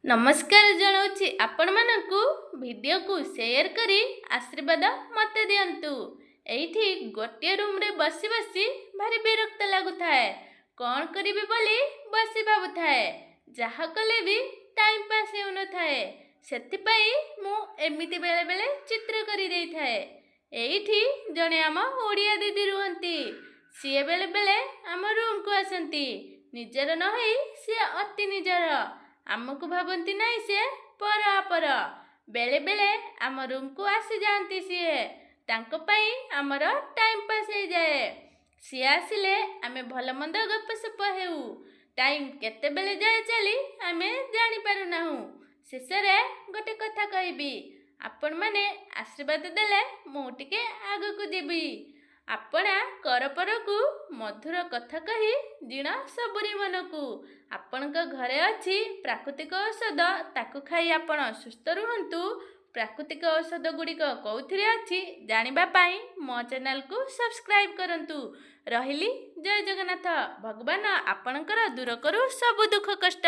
ନମସ୍କାର ଜଣାଉଛି ଆପଣମାନଙ୍କୁ ଭିଡ଼ିଓକୁ ସେୟାର କରି ଆଶୀର୍ବାଦ ମୋତେ ଦିଅନ୍ତୁ। ଏଇଠି ଗୋଟିଏ ରୁମ୍ରେ ବସି ବସି ଭାରି ବିରକ୍ତ ଲାଗୁଥାଏ। କ'ଣ କରିବି ବୋଲି ବସି ଭାବୁଥାଏ। ଯାହା କଲେ ବି ଟାଇମ୍ ପାସ୍ ହେଉନଥାଏ। ସେଥିପାଇଁ ମୁଁ ଏମିତି ବେଳେବେଳେ ଚିତ୍ର କରିଦେଇଥାଏ। ଏଇଠି ଜଣେ ଆମ ଓଡ଼ିଆ ଦିଦି ରୁହନ୍ତି। ସିଏ ବେଳେବେଳେ ଆମ ରୁମ୍କୁ ଆସନ୍ତି। ନିଜର ନ ହୋଇ ସିଏ ଅତି ନିଜର। ଆମକୁ ଭାବନ୍ତି ନାହିଁ ସିଏ ପର ଆପର। ବେଳେବେଳେ ଆମ ରୁମ୍କୁ ଆସିଯାଆନ୍ତି ସିଏ। ତାଙ୍କ ପାଇଁ ଆମର ଟାଇମ୍ ପାସ୍ ହେଇଯାଏ। ସିଏ ଆସିଲେ ଆମେ ଭଲ ମନ୍ଦ ଗପସପ ହେଉ। ଟାଇମ୍ କେତେବେଳେ ଯାଏ ଚାଲି ଆମେ ଜାଣିପାରୁନାହୁଁ। ଶେଷରେ ଗୋଟେ କଥା କହିବି, ଆପଣମାନେ ଆଶୀର୍ବାଦ ଦେଲେ ମୁଁ ଟିକେ ଆଗକୁ ଯିବି। ଆପଣା କରପରକୁ ମଧୁର କଥା କହି ଜିଣ ସବୁରି ମନକୁ। ଆପଣଙ୍କ ଘରେ ଅଛି ପ୍ରାକୃତିକ ଔଷଧ, ତାକୁ ଖାଇ ଆପଣ ସୁସ୍ଥ ରୁହନ୍ତୁ। ପ୍ରାକୃତିକ ଔଷଧ ଗୁଡ଼ିକ କେଉଁଥିରେ ଅଛି ଜାଣିବା ପାଇଁ ମୋ ଚ୍ୟାନେଲକୁ ସବସ୍କ୍ରାଇବ୍ କରନ୍ତୁ। ରହିଲି, ଜୟ ଜଗନ୍ନାଥ। ଭଗବାନ ଆପଣଙ୍କର ଦୂର କରୁ ସବୁ ଦୁଃଖ କଷ୍ଟ।